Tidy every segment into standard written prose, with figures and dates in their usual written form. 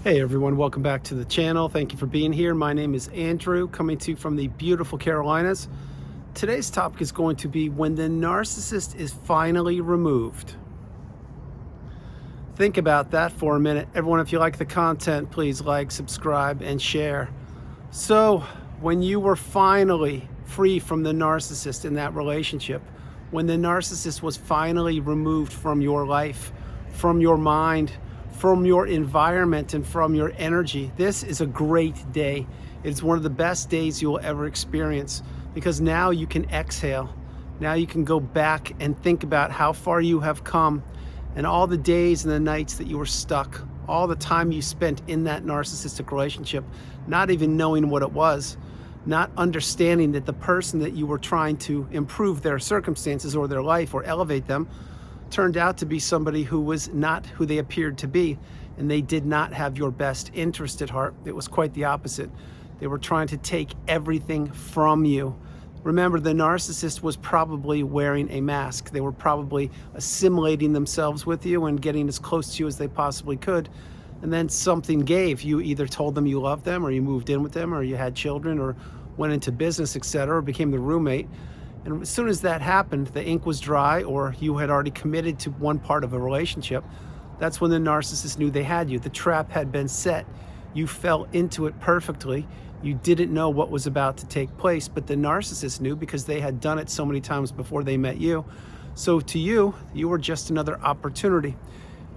Hey everyone, welcome back to the channel. Thank you for being here. My name is Andrew, coming to you from the beautiful Carolinas. Today's topic is going to be when the narcissist is finally removed. Think about that for a minute. Everyone, if you like the content, please like, subscribe, and share. So, when you were finally free from the narcissist in that relationship, when the narcissist was finally removed from your life, from your mind, from your environment, and from your energy, this is a great day. It's one of the best days you will ever experience, because now you can exhale. Now you can go back and think about how far you have come and all the days and the nights that you were stuck, all the time you spent in that narcissistic relationship, not even knowing what it was, not understanding that the person that you were trying to improve their circumstances or their life or elevate them turned out to be somebody who was not who they appeared to be, and they did not have your best interest at heart. It was quite the opposite. They were trying to take everything from you. Remember, the narcissist was probably wearing a mask. They were probably assimilating themselves with you and getting as close to you as they possibly could. And then something gave. You either told them you loved them, or you moved in with them, or you had children, or went into business, etc., or became the roommate. And as soon as that happened, the ink was dry, or you had already committed to one part of a relationship. That's when the narcissist knew they had you. The trap had been set. You fell into it perfectly. You didn't know what was about to take place, but the narcissist knew, because they had done it so many times before they met you. So to you, you were just another opportunity.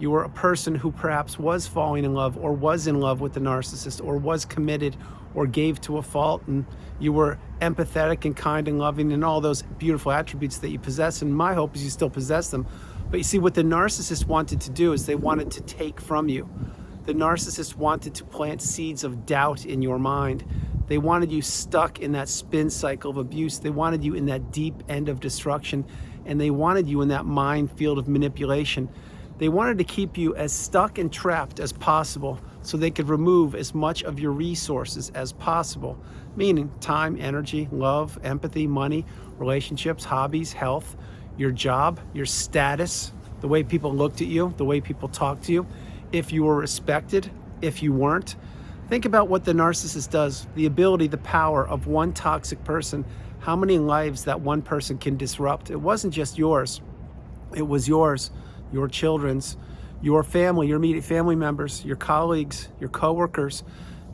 You were a person who perhaps was falling in love, or was in love with the narcissist, or was committed, or gave to a fault, and you were empathetic and kind and loving and all those beautiful attributes that you possess, and my hope is you still possess them. But you see, what the narcissist wanted to do is they wanted to take from you. The narcissist wanted to plant seeds of doubt in your mind. They wanted you stuck in that spin cycle of abuse. They wanted you in that deep end of destruction, and they wanted you in that minefield of manipulation. They wanted to keep you as stuck and trapped as possible, so they could remove as much of your resources as possible, meaning time, energy, love, empathy, money, relationships, hobbies, health, your job, your status, the way people looked at you, the way people talked to you, if you were respected, if you weren't. Think about what the narcissist does, the ability, the power of one toxic person, how many lives that one person can disrupt. It wasn't just yours, it was yours, your children's, your family, your immediate family members, your colleagues, your coworkers,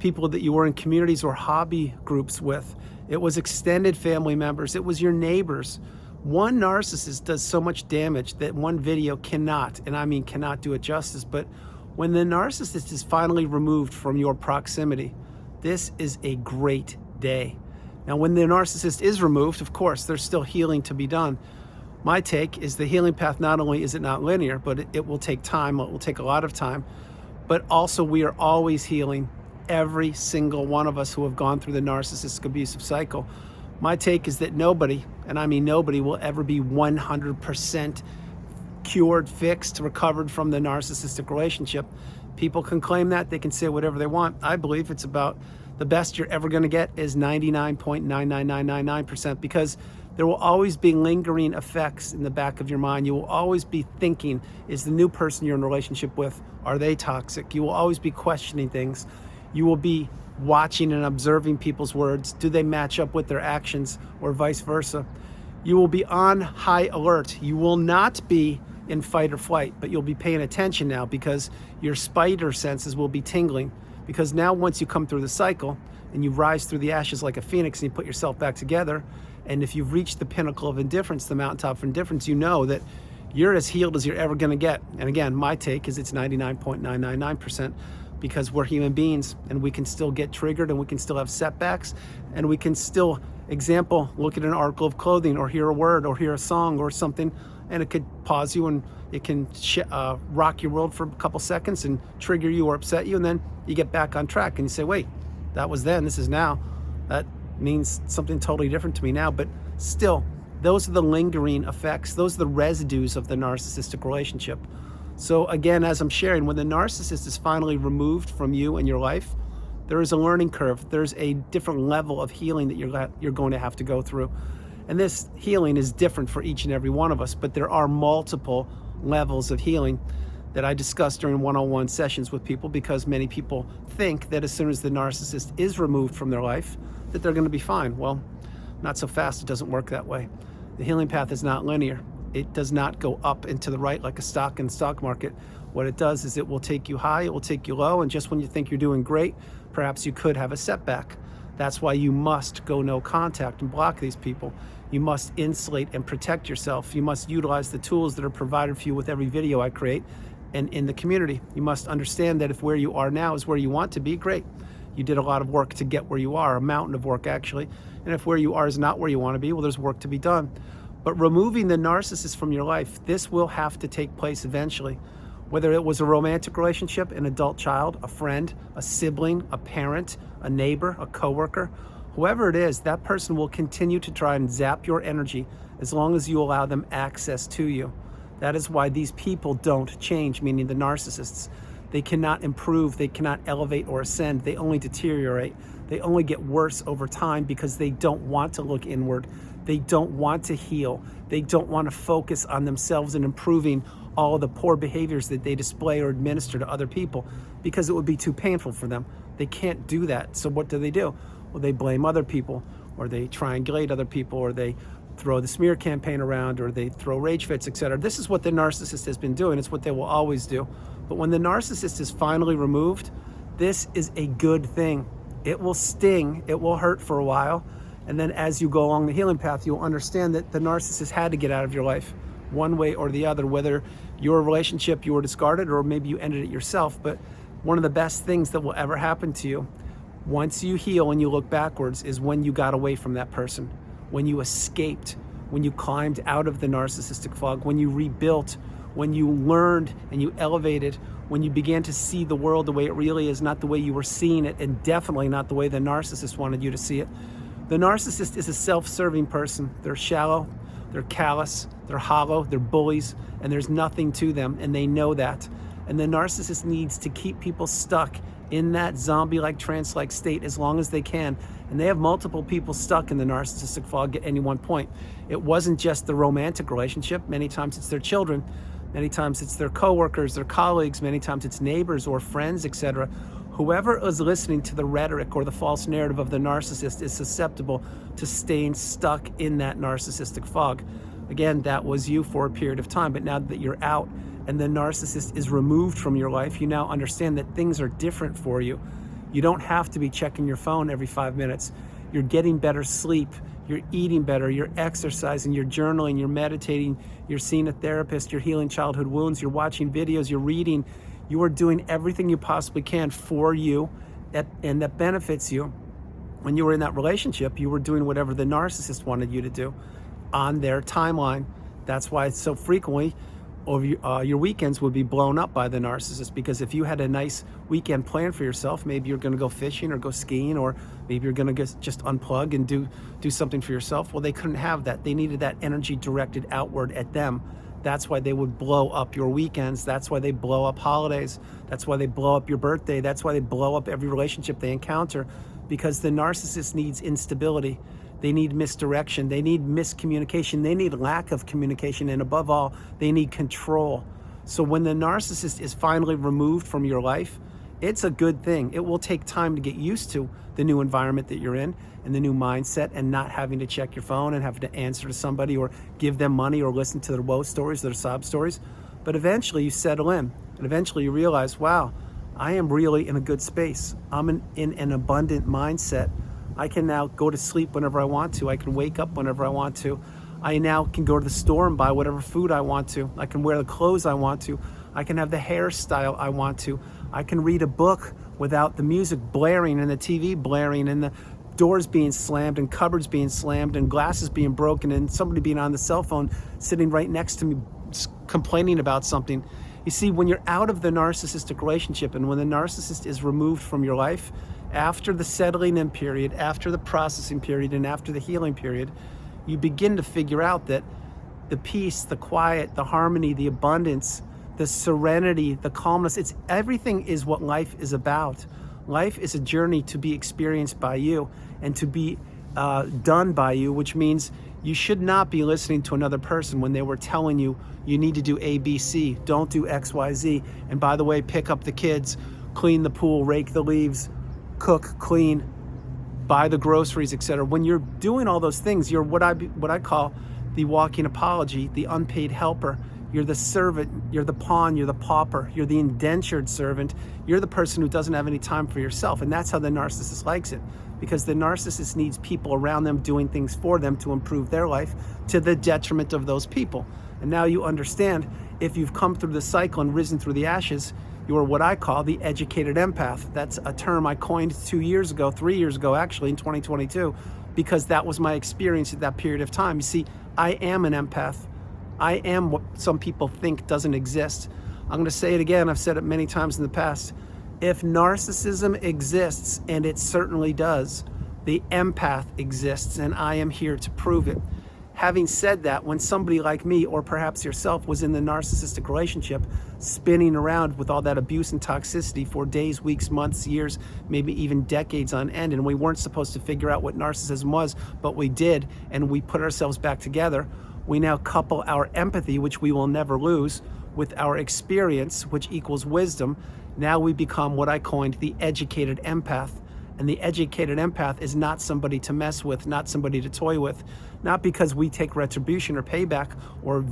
people that you were in communities or hobby groups with. It was extended family members. It was your neighbors. One narcissist does so much damage that one video cannot, and I mean cannot, do it justice. But when the narcissist is finally removed from your proximity, this is a great day. Now, when the narcissist is removed, of course, there's still healing to be done. My take is the healing path, not only is it not linear, but it will take time. It will take a lot of time. But also, we are always healing, every single one of us who have gone through the narcissistic abusive cycle. My take is that nobody, and I mean nobody, will ever be 100% cured, fixed, recovered from the narcissistic relationship. People can claim that. They can say whatever they want. I believe it's about the best you're ever going to get is 99.99999%, because there will always be lingering effects in the back of your mind. You will always be thinking, is the new person you're in a relationship with, are they toxic? You will always be questioning things. You will be watching and observing people's words. Do they match up with their actions, or vice versa? You will be on high alert. You will not be in fight or flight, but you'll be paying attention now, because your spider senses will be tingling. Because now, once you come through the cycle and you rise through the ashes like a phoenix and you put yourself back together, and if you've reached the pinnacle of indifference, the mountaintop of indifference, you know that you're as healed as you're ever going to get. And again, my take is it's 99.999%, because we're human beings and we can still get triggered, and we can still have setbacks, and we can still, example, look at an article of clothing, or hear a word, or hear a song or something, and it could pause you, and it can rock your world for a couple seconds and trigger you or upset you, and then you get back on track and you say, wait, that was then, this is now. That means something totally different to me now. But still, those are the lingering effects. Those are the residues of the narcissistic relationship. So again, as I'm sharing, when the narcissist is finally removed from you and your life, there is a learning curve. There's a different level of healing that you're going to have to go through. And this healing is different for each and every one of us, but there are multiple levels of healing. that I discuss during one-on-one sessions with people, because many people think that as soon as the narcissist is removed from their life, that they're going to be fine. Well, not so fast. It doesn't work that way. The healing path is not linear. It does not go up and to the right like a stock in the stock market. What it does is it will take you high, it will take you low, and just when you think you're doing great, perhaps you could have a setback. That's why you must go no contact and block these people. You must insulate and protect yourself. You must utilize the tools that are provided for you with every video I create and in the community. You must understand that if where you are now is where you want to be, great. You did a lot of work to get where you are, a mountain of work actually. And if where you are is not where you want to be, well, there's work to be done. But removing the narcissist from your life, this will have to take place eventually. Whether it was a romantic relationship, an adult child, a friend, a sibling, a parent, a neighbor, a coworker, whoever it is, that person will continue to try and zap your energy as long as you allow them access to you. That is why these people don't change, meaning the narcissists. They cannot improve, they cannot elevate or ascend, they only deteriorate. They only get worse over time because they don't want to look inward. They don't want to heal. They don't want to focus on themselves and improving all of the poor behaviors that they display or administer to other people, because it would be too painful for them. They can't do that. So what do? Well, they blame other people, or they triangulate other people, or they throw the smear campaign around, or they throw rage fits, etc. This is what the narcissist has been doing. It's what they will always do. But when the narcissist is finally removed, this is a good thing. It will sting, it will hurt for a while, and then as you go along the healing path, you'll understand that the narcissist had to get out of your life one way or the other, whether your relationship you were discarded or maybe you ended it yourself. But one of the best things that will ever happen to you once you heal and you look backwards is when you got away from that person, when you escaped, when you climbed out of the narcissistic fog, when you rebuilt, when you learned and you elevated, when you began to see the world the way it really is, not the way you were seeing it, and definitely not the way the narcissist wanted you to see it. The narcissist is a self-serving person. They're shallow, they're callous, they're hollow, they're bullies, and there's nothing to them, and they know that. And the narcissist needs to keep people stuck in that zombie-like, trance-like state as long as they can. And they have multiple people stuck in the narcissistic fog at any one point. It wasn't just the romantic relationship. Many times it's their children. Many times it's their coworkers, their colleagues. Many times it's neighbors or friends, etc. Whoever is listening to the rhetoric or the false narrative of the narcissist is susceptible to staying stuck in that narcissistic fog. Again, that was you for a period of time, but now that you're out and the narcissist is removed from your life, you now understand that things are different for you. You don't have to be checking your phone every 5 minutes. You're getting better sleep. You're eating better. You're exercising. You're journaling. You're meditating. You're seeing a therapist. You're healing childhood wounds. You're watching videos. You're reading. You are doing everything you possibly can for you, and that benefits you. When you were in that relationship, you were doing whatever the narcissist wanted you to do on their timeline. That's why it's so frequently your weekends would be blown up by the narcissist, because if you had a nice weekend plan for yourself, maybe you're going to go fishing or go skiing, or maybe you're going to just unplug and do something for yourself. Well, they couldn't have that. They needed that energy directed outward at them. That's why they would blow up your weekends. That's why they blow up holidays. That's why they blow up your birthday. That's why they blow up every relationship they encounter, because the narcissist needs instability. They need misdirection. They need miscommunication. They need lack of communication. And above all, they need control. So when the narcissist is finally removed from your life, it's a good thing. It will take time to get used to the new environment that you're in and the new mindset, and not having to check your phone and having to answer to somebody or give them money or listen to their woe stories, their sob stories. But eventually you settle in, and eventually you realize, wow, I am really in a good space. I'm in an abundant mindset. I can now go to sleep whenever I want to. I can wake up whenever I want to. I now can go to the store and buy whatever food I want to. I can wear the clothes I want to. I can have the hairstyle I want to. I can read a book without the music blaring and the TV blaring and the doors being slammed and cupboards being slammed and glasses being broken and somebody being on the cell phone sitting right next to me complaining about something. You see, when you're out of the narcissistic relationship and when the narcissist is removed from your life, after the settling in period, after the processing period, and after the healing period, you begin to figure out that the peace, the quiet, the harmony, the abundance, the serenity, the calmness, everything is what life is about. Life is a journey to be experienced by you and to be done by you, which means You should not be listening to another person when they were telling you you need to do A, B, C, don't do X, Y, Z. And by the way, pick up the kids, clean the pool, rake the leaves, cook, clean, buy the groceries, etc. When you're doing all those things, you're what I call the walking apology, the unpaid helper. You're the servant, you're the pawn, you're the pauper, you're the indentured servant, you're the person who doesn't have any time for yourself. And that's how the narcissist likes it, because the narcissist needs people around them doing things for them to improve their life to the detriment of those people. And now you understand, if you've come through the cycle and risen through the ashes, you are what I call the educated empath. That's a term I coined 3 years ago actually, in 2022, because that was my experience at that period of time. You see, I am an empath. I am what some people think doesn't exist. I'm going to say it again. I've said it many times in the past. If narcissism exists, and it certainly does, the empath exists, and I am here to prove it. Having said that, when somebody like me, or perhaps yourself, was in the narcissistic relationship, spinning around with all that abuse and toxicity for days, weeks, months, years, maybe even decades on end, and we weren't supposed to figure out what narcissism was, but we did, and we put ourselves back together, we now couple our empathy, which we will never lose, with our experience, which equals wisdom. Now we become what I coined the educated empath. And the educated empath is not somebody to mess with, not somebody to toy with, not because we take retribution or payback or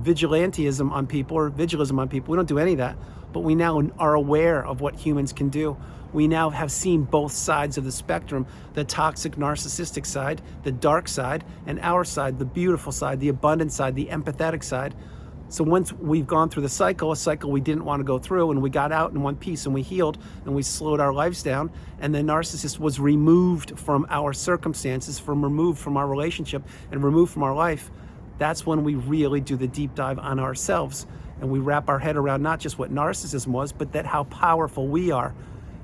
vigilantism on people or vigilism on people. We don't do any of that, but we now are aware of what humans can do. We now have seen both sides of the spectrum, the toxic narcissistic side, the dark side, and our side, the beautiful side, the abundant side, the empathetic side. So once we've gone through the cycle, a cycle we didn't want to go through, and we got out in one piece and we healed and we slowed our lives down, and the narcissist was removed from our circumstances, removed from our relationship, and removed from our life, that's when we really do the deep dive on ourselves, and we wrap our head around not just what narcissism was, but that how powerful we are.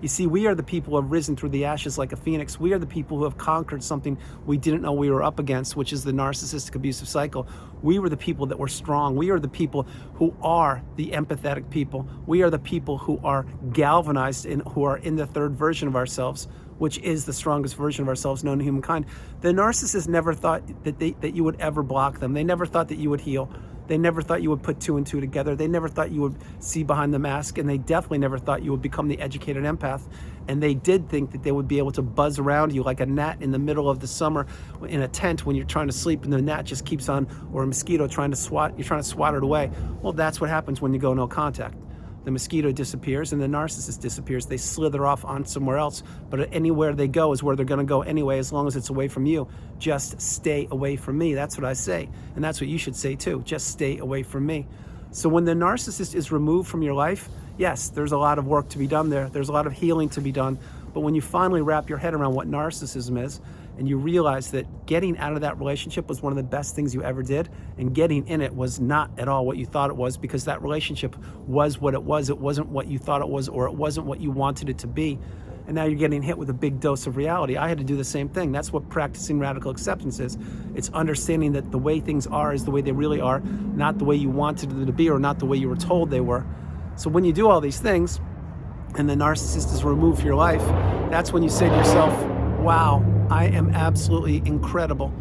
You see, we are the people who have risen through the ashes like a phoenix. We are the people who have conquered something we didn't know we were up against, which is the narcissistic abusive cycle. We were the people that were strong. We are the people who are the empathetic people. We are the people who are galvanized and who are in the third version of ourselves, which is the strongest version of ourselves known to humankind. The narcissist never thought that you would ever block them. They never thought that you would heal. They never thought you would put two and two together. They never thought you would see behind the mask, and they definitely never thought you would become the educated empath. And they did think that they would be able to buzz around you like a gnat in the middle of the summer in a tent when you're trying to sleep and the gnat just keeps on, or a mosquito you're trying to swat it away. Well, that's what happens when you go no contact. The mosquito disappears and the narcissist disappears. They slither off on somewhere else, but anywhere they go is where they're going to go anyway, as long as it's away from you. Just stay away from me. That's what I say. And that's what you should say too. Just stay away from me. So when the narcissist is removed from your life, yes, there's a lot of work to be done there. There's a lot of healing to be done. But when you finally wrap your head around what narcissism is, and you realize that getting out of that relationship was one of the best things you ever did, and getting in it was not at all what you thought it was, because that relationship was what it was. It wasn't what you thought it was, or it wasn't what you wanted it to be. And now you're getting hit with a big dose of reality. I had to do the same thing. That's what practicing radical acceptance is. It's understanding that the way things are is the way they really are, not the way you wanted them to be, or not the way you were told they were. So when you do all these things, and the narcissist is removed from your life, that's when you say to yourself, wow, I am absolutely incredible.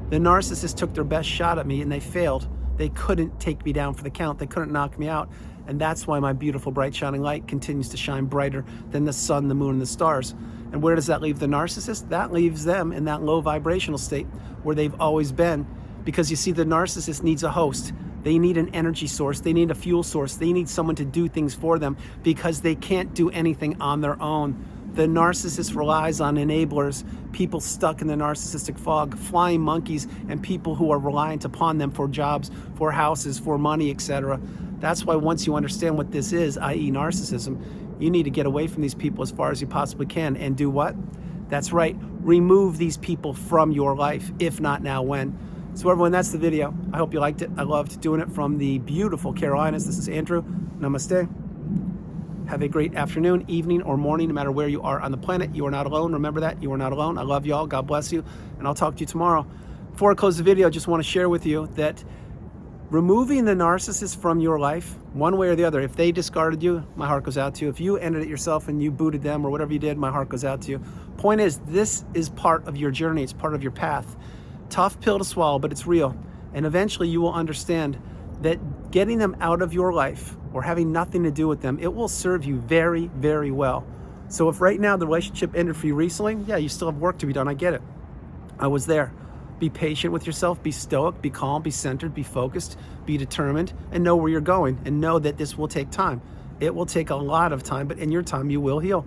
The narcissist took their best shot at me and they failed. They couldn't take me down for the count. They couldn't knock me out. And that's why my beautiful, bright, shining light continues to shine brighter than the sun, the moon, and the stars. And where does that leave the narcissist? That leaves them in that low vibrational state where they've always been. Because you see, the narcissist needs a host. They need an energy source. They need a fuel source. They need someone to do things for them because they can't do anything on their own. The narcissist relies on enablers, people stuck in the narcissistic fog, flying monkeys, and people who are reliant upon them for jobs, for houses, for money, etc. That's why once you understand what this is, i.e. narcissism, you need to get away from these people as far as you possibly can and do what? That's right, remove these people from your life, if not now, when? So everyone, that's the video. I hope you liked it. I loved doing it from the beautiful Carolinas. This is Andrew. Namaste. Have a great afternoon, evening, or morning, no matter where you are on the planet. You are not alone. Remember that. You are not alone. I love you all. God bless you. And I'll talk to you tomorrow. Before I close the video, I just want to share with you that removing the narcissist from your life, one way or the other, if they discarded you, my heart goes out to you. If you ended it yourself and you booted them or whatever you did, my heart goes out to you. Point is, this is part of your journey. It's part of your path. Tough pill to swallow, but it's real. And eventually you will understand that getting them out of your life or having nothing to do with them, it will serve you very, very well. So if right now the relationship ended for you recently, yeah, you still have work to be done. I get it. I was there. Be patient with yourself, be stoic, be calm, be centered, be focused, be determined, and know where you're going, and know that this will take time. It will take a lot of time, but in your time you will heal.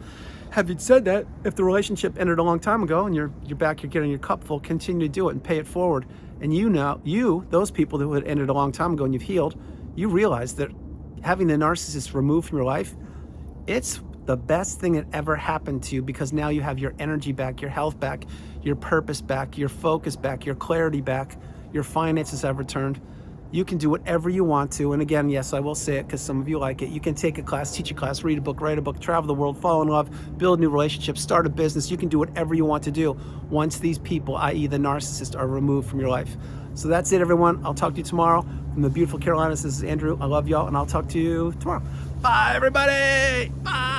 Having said that, if the relationship ended a long time ago and you're back, you're getting your cup full, continue to do it and pay it forward. And those people who had ended a long time ago and you've healed, you realize that having the narcissist removed from your life, it's the best thing that ever happened to you, because now you have your energy back, your health back, your purpose back, your focus back, your clarity back, your finances have returned. You can do whatever you want to. And again, yes, I will say it because some of you like it. You can take a class, teach a class, read a book, write a book, travel the world, fall in love, build new relationships, start a business. You can do whatever you want to do once these people, i.e. the narcissist, are removed from your life. So that's it, everyone. I'll talk to you tomorrow. From the beautiful Carolinas, this is Andrew. I love y'all, and I'll talk to you tomorrow. Bye, everybody. Bye.